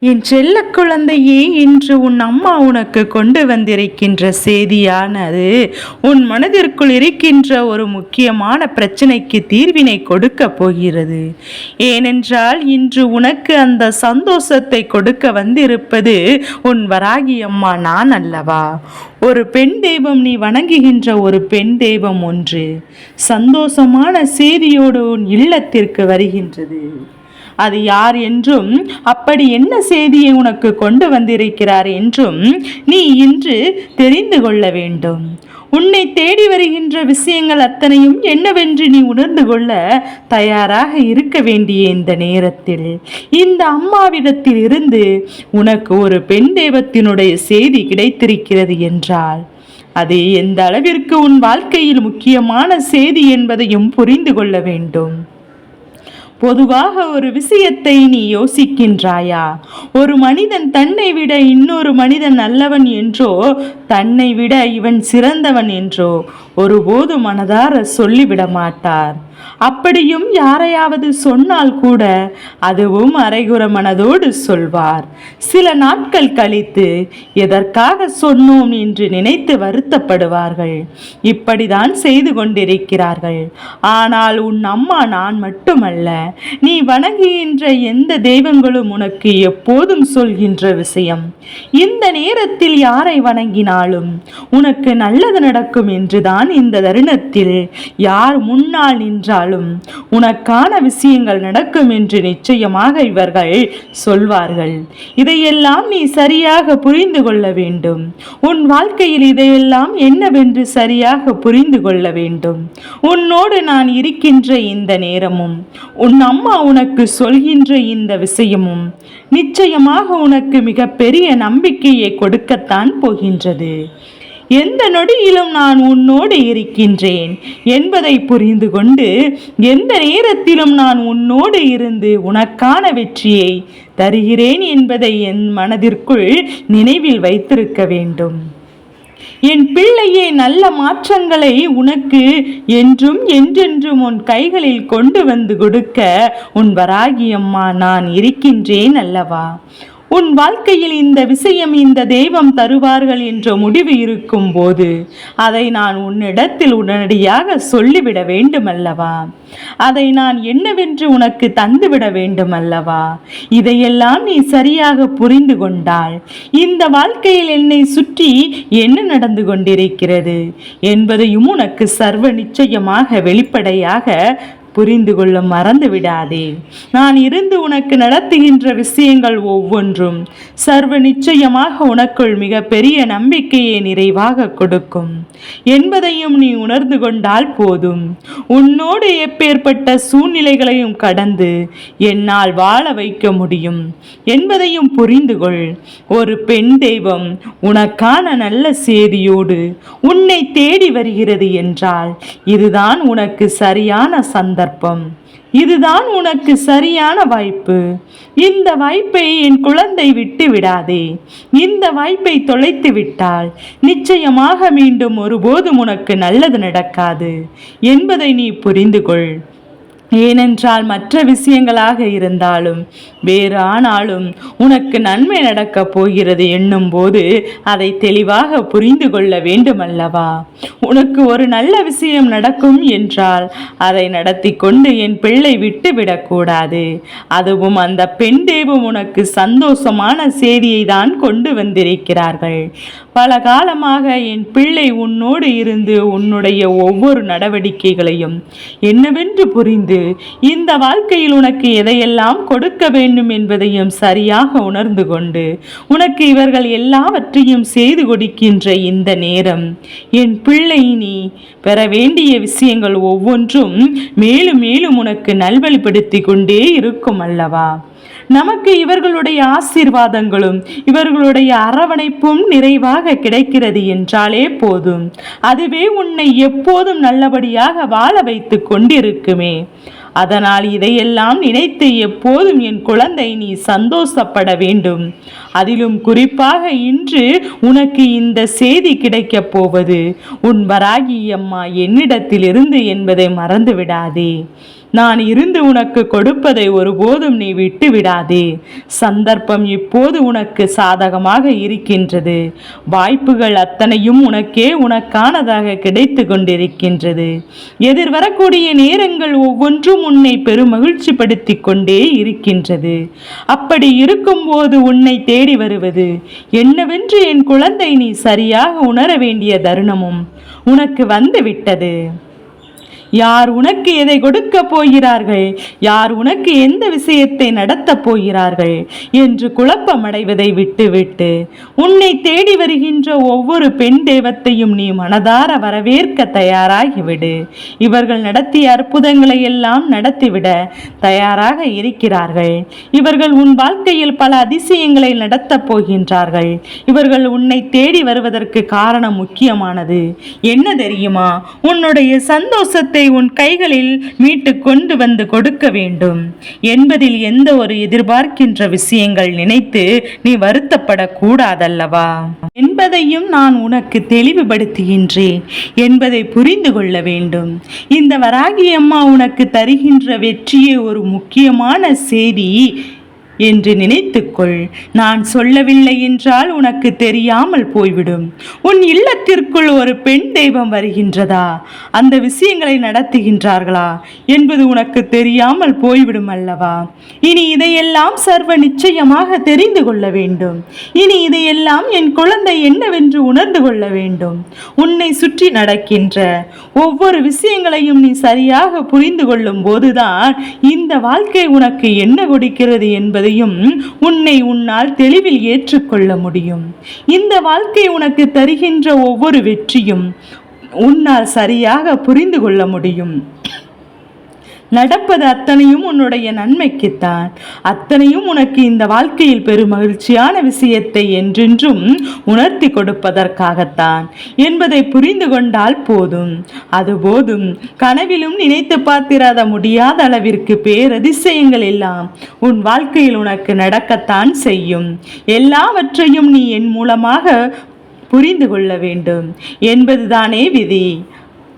என் செல்ல குழந்தையே, இன்று உன் அம்மா உனக்கு கொண்டு வந்திருக்கின்ற செய்தியானது உன் மனதிற்குள் இருக்கின்ற ஒரு முக்கியமான பிரச்சனைக்கு தீர்வினை கொடுக்க போகிறது. ஏனென்றால் இன்று உனக்கு அந்த சந்தோஷத்தை கொடுக்க வந்திருப்பது உன் வராகி அம்மா நான் அல்லவா? ஒரு பெண் தெய்வம், நீ வணங்குகின்ற ஒரு பெண் தெய்வம் ஒன்று சந்தோஷமான செய்தியோடு உன் இல்லத்திற்கு வருகின்றது. அது யார் என்றும், அப்படி என்ன செய்தியை உனக்கு கொண்டு வந்திருக்கிறார் என்றும் நீ இன்று தெரிந்து கொள்ள வேண்டும். உன்னை தேடி வருகின்ற விஷயங்கள் அத்தனையும் என்னவென்று நீ உணர்ந்து கொள்ள தயாராக இருக்க வேண்டிய இந்த நேரத்தில் இந்த அம்மாவிடத்தில் இருந்து உனக்கு ஒரு பெண் தெய்வத்தினுடைய செய்தி கிடைத்திருக்கிறது என்றால் அது எந்த அளவிற்கு உன் வாழ்க்கையில் முக்கியமான செய்தி என்பதையும் புரிந்து கொள்ள வேண்டும். பொதுவாக ஒரு விஷயத்தை நீ யோசிக்கின்றாயா? ஒரு மனிதன் தன்னை விட இன்னொரு மனிதன் நல்லவன் என்றோ, தன்னை விட இவன் சிறந்தவன் என்றோ ஒருபோது மனதார சொல்லிவிட மாட்டார். அப்படியும் யாரையாவது சொன்னால் கூட அதுவும் அரைகுற மனதோடு சொல்வார். சில நாட்கள் கழித்து எதற்காக சொன்னோம் என்று நினைத்து வருத்தப்படுவார்கள். இப்படிதான் செய்து கொண்டிருக்கிறார்கள். ஆனால் உன் அம்மா நான் மட்டுமல்ல, நீ வணங்குகின்ற எந்த தெய்வங்களும் உனக்கு எப்போதும் சொல்கின்ற விஷயம், இந்த நேரத்தில் யாரை வணங்கினாலும் உனக்கு நல்லது நடக்கும் என்றுதான். இந்த தருணத்தில் யார் முன்னால் நின்றாலும் உனக்கான விஷயங்கள் நடக்கும் என்று நிச்சயமாக இவர்கள் சொல்வார்கள். இதையெல்லாம் நீ சரியாக புரிந்து கொள்ள வேண்டும். உன் வாழ்க்கையில் இதையெல்லாம் என்னவென்று சரியாக புரிந்து கொள்ள வேண்டும். உன்னோடு நான் இருக்கின்ற இந்த நேரமும், உன் அம்மா உனக்கு சொல்கின்ற இந்த விஷயமும் நிச்சயமாக உனக்கு மிகப்பெரிய நம்பிக்கையை கொடுக்கத்தான் போகின்றது. எந்த நொடியிலும் நான் உன்னோடு இருக்கின்றேன் என்பதை புரிந்து கொண்டு, எந்த நேரத்திலும் நான் உன்னோடு இருந்து உனக்கான வெற்றியை தருகிறேன் என்பதை என் மனதிற்குள் நினைவில் வைத்திருக்க வேண்டும். என் பிள்ளையே, நல்ல மாற்றங்களை உனக்கு என்றும் என்றென்றும் உன் கைகளில் கொண்டு வந்து கொடுக்க உன் வராகி அம்மா நான் இருக்கின்றேன் அல்லவா? உன் வாழ்க்கையில் இந்த விஷயம் இந்த தெய்வம் தருவார்கள் என்ற முடிவு இருக்கும் போது அதை நான் உன்னிடத்தில் உடனடியாக சொல்லிவிட வேண்டும் அல்லவா? அதை நான் என்னவென்று உனக்கு தந்துவிட வேண்டும் அல்லவா? இதையெல்லாம் நீ சரியாக புரிந்து கொண்டால் இந்த வாழ்க்கையில் என்னை சுற்றி என்ன நடந்து கொண்டிருக்கிறது என்பதையும் உனக்கு சர்வ நிச்சயமாக வெளிப்படையாக புரிந்து கொள்ள மறந்து விடாதே. நான் இருந்து உனக்கு நடத்துகின்ற விஷயங்கள் ஒவ்வொன்றும் சர்வ நிச்சயமாக உனக்குள் மிக பெரிய நம்பிக்கையை நிறைவாக கொடுக்கும் என்பதையும் நீ உணர்ந்து கொண்டால் போதும். உன்னோடு எப்பேற்பட்ட சூழ்நிலைகளையும் கடந்து என்னால் வாழ வைக்க முடியும் என்பதையும் புரிந்து கொள். ஒரு பெண் தெய்வம் உனக்கான நல்ல செய்தியோடு உன்னை தேடி வருகிறது என்றால் இதுதான் உனக்கு சரியான சந்தர்ப்பம். இதுதான் உனக்கு சரியான வாய்ப்பு. இந்த வாய்ப்பை என் குழந்தை விட்டு விடாதே. இந்த வாய்ப்பை தொலைத்து விட்டால் நிச்சயமாக மீண்டும் ஒருபோதும் உனக்கு நல்லது நடக்காது என்பதை நீ புரிந்து கொள். ஏனென்றால் மற்ற விஷயங்களாக இருந்தாலும் வேறு ஆனாலும் உனக்கு நன்மை நடக்கப் போகிறது என்னும் போது அதை தெளிவாக புரிந்து கொள்ள வேண்டும் அல்லவா? உனக்கு ஒரு நல்ல விஷயம் நடக்கும் என்றால் அதை நடத்தி கொண்டு என் பிள்ளை விட்டு விடக்கூடாது. அதுவும் அந்த பெண் தெய்வம் உனக்கு சந்தோஷமான செய்தியை தான் கொண்டு வந்திருக்கிறார்கள். பல காலமாக என் பிள்ளை உன்னோடு இருந்து உன்னுடைய ஒவ்வொரு நடவடிக்கைகளையும் என்னவென்று புரிந்து இந்த வாழ்க்கையில் உனக்கு எதையெல்லாம் கொடுக்க வேண்டும் என்பதையும் சரியாக உணர்ந்து கொண்டு உனக்கு இவர்கள் எல்லாவற்றையும் செய்து கொடுக்கின்ற இந்த நேரம் என் பிள்ளை, நீ பெற வேண்டிய விஷயங்கள் ஒவ்வொன்றும் மேலும் மேலும் உனக்கு நல்வழிப்படுத்தி கொண்டே இருக்கும் அல்லவா? நமக்கு இவர்களுடைய ஆசீர்வாதங்களும் இவர்களுடைய அரவணைப்பும் நிறைவாக கிடைக்கிறது என்றாலே போதும். அதுவே உன்னை எப்போதும் நல்லபடியாக வாழ வைத்து கொண்டிருக்குமே. அதனால் இதையெல்லாம் நினைத்து எப்போதும் என் குழந்தை நீ சந்தோஷப்பட வேண்டும். அதிலும் குறிப்பாக இன்று உனக்கு இந்த செய்தி கிடைக்கப் போவது உன் வராகி அம்மா என்னிடத்திலிருந்து என்பதை மறந்து விடாதே. நான் இருந்து உனக்கு கொடுப்பதை ஒருபோதும் நீ விட்டு விடாதே. சந்தர்ப்பம் இப்போது உனக்கு சாதகமாக இருக்கின்றது. வாய்ப்புகள் அத்தனையும் உனக்கானதாக கிடைத்து கொண்டிருக்கின்றது. எதிர்வரக்கூடிய நேரங்கள் ஒவ்வொன்றும் உன்னை பெருமகிழ்ச்சி படுத்தி கொண்டே இருக்கின்றது. அப்படி இருக்கும்போது உன்னை தேடி வருவது என்னவென்று என் குழந்தை நீ சரியாக உணர வேண்டிய தருணமும் உனக்கு வந்து விட்டது. யார் உனக்கு எதை கொடுக்க போகிறார்கள், யார் உனக்கு எந்த விஷயத்தை நடத்தப் போகிறார்கள் என்று குழப்பமடைவதை விட்டுவிட்டு உன்னை தேடி வருகின்ற ஒவ்வொரு பெண் தெய்வத்தையும் நீ மனதார வரவேற்க தயாராகிவிடு. இவர்கள் நடத்திய அற்புதங்களை எல்லாம் நடத்திவிட தயாராக இருக்கிறார்கள். இவர்கள் உன் வாழ்க்கையில் பல அதிசயங்களை நடத்தப் போகின்றார்கள். இவர்கள் உன்னை தேடி வருவதற்கு காரணம் முக்கியமானது என்ன தெரியுமா? உன்னுடைய சந்தோஷத்தை உன் கைகளில் மீட்டு கொண்டு வந்து கொடுக்க வேண்டும் என்பதில் எந்த ஒரு எதிர்பார்க்கின்ற விஷயங்கள் நினைத்து நீ வருத்தப்படக்கூடாதல்லவா என்பதையும் நான் உனக்கு தெளிவுபடுத்துகின்றேன் என்பதை புரிந்து கொள்ள வேண்டும். இந்த வராகி அம்மா உனக்கு தருகின்ற வெற்றியே ஒரு முக்கியமான செய்தி என்று நினைத்துக்கொள். நான் சொல்லவில்லை என்றால் உனக்கு தெரியாமல் போய்விடும். உன் இல்லத்திற்குள் ஒரு பெண் தெய்வம் வருகின்றதா, அந்த விஷயங்களை நடத்துகின்றார்களா என்பது உனக்கு தெரியாமல் போய்விடும் அல்லவா? இனி இதையெல்லாம் சர்வ நிச்சயமாக தெரிந்து கொள்ள வேண்டும். இனி இதையெல்லாம் என் குழந்தை என்னவென்று உணர்ந்து கொள்ள வேண்டும். உன்னை சுற்றி நடக்கின்ற ஒவ்வொரு விஷயங்களையும் நீ சரியாக புரிந்து கொள்ளும் போதுதான் இந்த வாழ்க்கை உனக்கு என்ன கொடுக்கிறது என்பதை உன்னை உன்னால் தெளிவில் ஏற்றுக்கொள்ள முடியும். இந்த வாழ்க்கை உனக்கு தருகின்ற ஒவ்வொரு வெற்றியும் உன்னால் சரியாக புரிந்து கொள்ள முடியும். நடப்பது அத்தனையும் உன்னுடைய நன்மைக்குத்தான். அத்தனையும் உனக்கு இந்த வாழ்க்கையில் பெரும் மகிழ்ச்சியான விஷயத்தை என்றென்றும் உணர்த்தி கொடுப்பதற்காகத்தான் என்பதை புரிந்து கொண்டால் போதும். அது போதும். கனவிலும் நினைத்து பார்த்திராத முடியாத அளவிற்கு பேரதிசயங்கள் எல்லாம் உன் வாழ்க்கையில் உனக்கு நடக்கத்தான் செய்யும். எல்லாவற்றையும் நீ என் மூலமாக புரிந்து கொள்ள வேண்டும் என்பதுதானே விதி.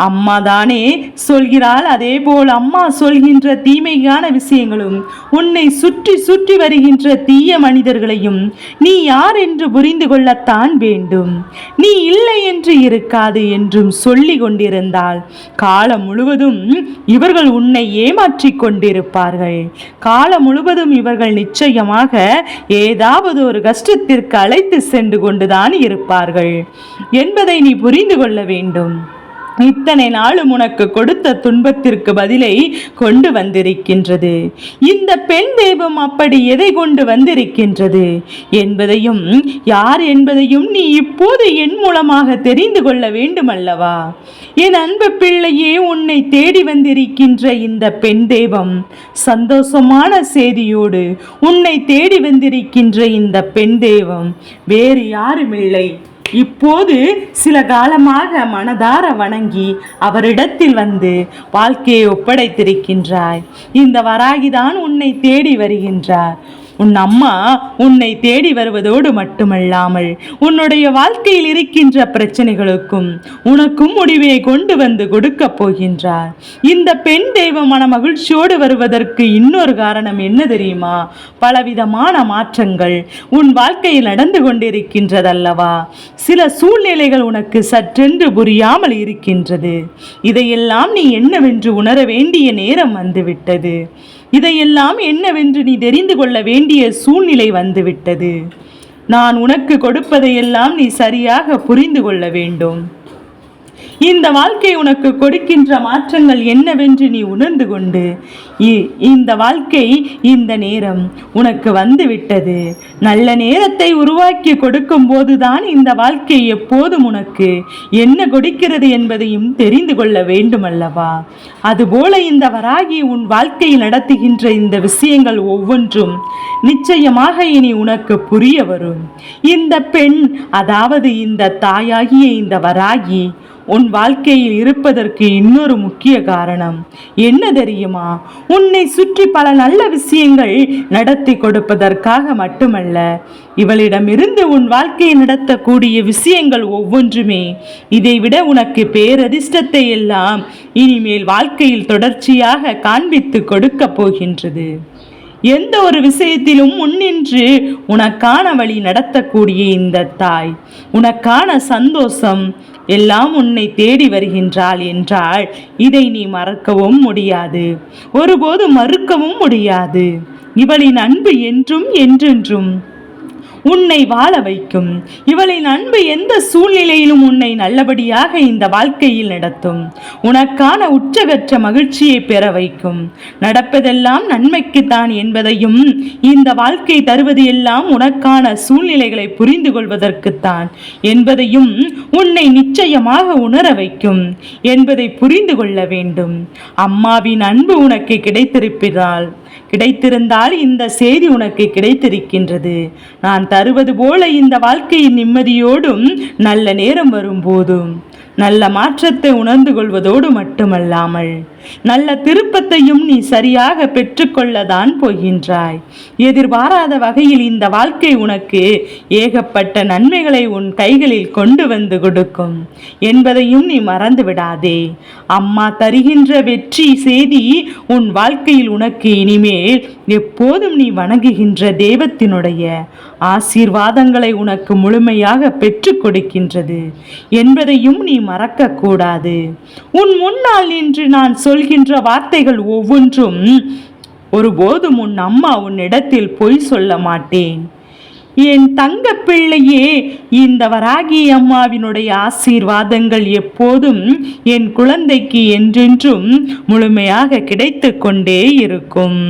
அம்மா தானே சொல்கிறாள். அதே போல் அம்மா சொல்கின்ற தீமையான விஷயங்களும் உன்னை சுற்றி சுற்றி வருகின்ற தீய மனிதர்களையும் நீ யார் என்று புரிந்து கொள்ளத்தான் வேண்டும். நீ இல்லை என்று இருக்காது என்றும் சொல்லி கொண்டிருந்தால் காலம் முழுவதும் இவர்கள் உன்னை ஏமாற்றி கொண்டிருப்பார்கள். காலம் முழுவதும் இவர்கள் நிச்சயமாக ஏதாவது ஒரு கஷ்டத்திற்கு அழைத்து சென்று கொண்டுதான் இருப்பார்கள் என்பதை நீ புரிந்து கொள்ள வேண்டும். இத்தனை நாளும் உனக்கு கொடுத்த துன்பத்திற்கு பதிலை கொண்டு வந்திருக்கின்றது. இந்த பெண் தெய்வம் அப்படி எதை கொண்டு வந்திருக்கின்றது என்பதையும் யார் என்பதையும் நீ இப்போது என் மூலமாக தெரிந்து கொள்ள வேண்டும் அல்லவா? என் அன்பு பிள்ளையே, உன்னை தேடி வந்திருக்கின்ற இந்த பெண் தெய்வம் சந்தோஷமான செய்தியோடு உன்னை தேடி வந்திருக்கின்ற இந்த பெண் தெய்வம் வேறு யாருமில்லை. இப்போது சில காலமாக மனதார வணங்கி அவரிடத்தில் வந்து வாழ்க்கையை ஒப்படைத்திருக்கின்றாய். இந்த வராகிதான் உன்னை தேடி வருகின்றார். உன் அம்மா உன்னை தேடி வருவதோடு மட்டுமல்லாமல் உன்னுடைய வாழ்க்கையில் இருக்கின்ற பிரச்சனைகளுக்கும் உனக்கும் முடிவை கொண்டு வந்து கொடுக்க போகின்றார். இந்த பெண் தெய்வம் மன மகிழ்ச்சியோடு வருவதற்கு இன்னொரு காரணம் என்ன தெரியுமா? பலவிதமான மாற்றங்கள் உன் வாழ்க்கையில் நடந்து கொண்டிருக்கின்றதல்லவா? சில சூழ்நிலைகள் உனக்கு சற்றென்று புரியாமல் இருக்கின்றது. இதையெல்லாம் நீ என்னவென்று உணர வேண்டிய நேரம் வந்துவிட்டது. இதையெல்லாம் என்னவென்று நீ தெரிந்து கொள்ள வேண்டிய சூழ்நிலை வந்துவிட்டது. நான் உனக்கு கொடுப்பதையெல்லாம் நீ சரியாக புரிந்து கொள்ள வேண்டும். இந்த வாழ்க்கை உனக்கு கொடுக்கின்ற மாற்றங்கள் என்னவென்று நீ உணர்ந்து கொண்டு இந்த வாழ்க்கை இந்த நேரம் உனக்கு வந்துவிட்டது. நல்ல நேரத்தை உருவாக்கி கொடுக்கும் போதுதான் இந்த வாழ்க்கை எப்போதும் உனக்கு என்ன கொடுக்கிறது என்பதையும் தெரிந்து கொள்ள வேண்டும் அல்லவா? அதுபோல இந்த வராகி உன் வாழ்க்கையில் நடத்துகின்ற இந்த விஷயங்கள் ஒவ்வொன்றும் நிச்சயமாக இனி உனக்கு புரிய வரும். இந்த பெண், அதாவது இந்த தாயாகிய இந்த வராகி உன் வாழ்க்கையில் இருப்பதற்கு இன்னொரு முக்கிய காரணம் என்ன தெரியுமா? உன்னை சுற்றி பல நல்ல விஷயங்கள் நடத்தி கொடுப்பதற்காக மட்டுமல்ல, இவளிடமிருந்து உன் வாழ்க்கையை நடத்தக்கூடிய விஷயங்கள் ஒவ்வொன்றுமே இதைவிட உனக்கு பேரதிர்ஷ்டத்தை எல்லாம் இனிமேல் வாழ்க்கையில் தொடர்ச்சியாக காண்பித்து கொடுக்க போகின்றது. எந்த ஒரு விஷயத்திலும் முன்னின்று உனக்கான வழி நடத்தக்கூடிய இந்த தாய், உனக்கான சந்தோஷம் எல்லாம் உன்னை தேடி வருகின்றாள் என்றால் இதை நீ மறக்கவும் முடியாது, ஒருபோது மறுக்கவும் முடியாது. இவளின் அன்பு என்றும் என்றென்றும் உன்னை வாழ வைக்கும். இவளின் அன்பு எந்த சூழ்நிலையிலும் உன்னை நல்லபடியாக இந்த வாழ்க்கையில் நடத்தும். உனக்கான உச்சகற்ற மகிழ்ச்சியை பெற வைக்கும். நடப்பதெல்லாம் நன்மைக்குத்தான் என்பதையும், இந்த வாழ்க்கை தருவது எல்லாம் உனக்கான சூழ்நிலைகளை புரிந்து கொள்வதற்குத்தான் என்பதையும் உன்னை நிச்சயமாக உணர வைக்கும் என்பதை புரிந்து கொள்ள வேண்டும். அம்மாவின் அன்பு உனக்கு கிடைத்திருந்தால் இந்த செய்தி உனக்கு கிடைத்திருக்கின்றது. நான் தருவது போல இந்த வாழ்க்கையின் நிம்மதியோடும் நல்ல நேரம் வரும்போதும் நல்ல மாற்றத்தை உணர்ந்து கொள்வதோடு மட்டுமல்லாமல் நல்ல திருப்பத்தையும் நீ சரியாக பெற்றுக்கொள்ளதான் போகின்றாய். எதிர்பாராத வகையில் இந்த வாழ்க்கை உனக்கு ஏகப்பட்ட நன்மைகளை உன் கைகளில் கொண்டு வந்து கொடுக்கும் என்பதையும் நீ மறந்து விடாதே. அம்மா தருகின்ற வெற்றி செய்தி உன் வாழ்க்கையில் உனக்கு இனிமேல் எப்போதும் நீ வணங்குகின்ற தெய்வத்தினுடைய ஆசீர்வாதங்களை உனக்கு முழுமையாக பெற்றுக் கொடுக்கின்றது என்பதையும் நீ மறக்க கூடாது. உன் முன்னால் நின்று நான் சொல்கின்ற வார்த்தைகள் ஒவ்வொன்றும் ஒருபோதும் உன் அம்மா உன்னிடத்தில் பொய் சொல்ல மாட்டேன். என் தங்க பிள்ளையே, இந்த வராகி அம்மாவினுடைய ஆசீர்வாதங்கள் எப்போதும் என் குழந்தைக்கு என்றென்றும் முழுமையாக கிடைத்து கொண்டே இருக்கும்.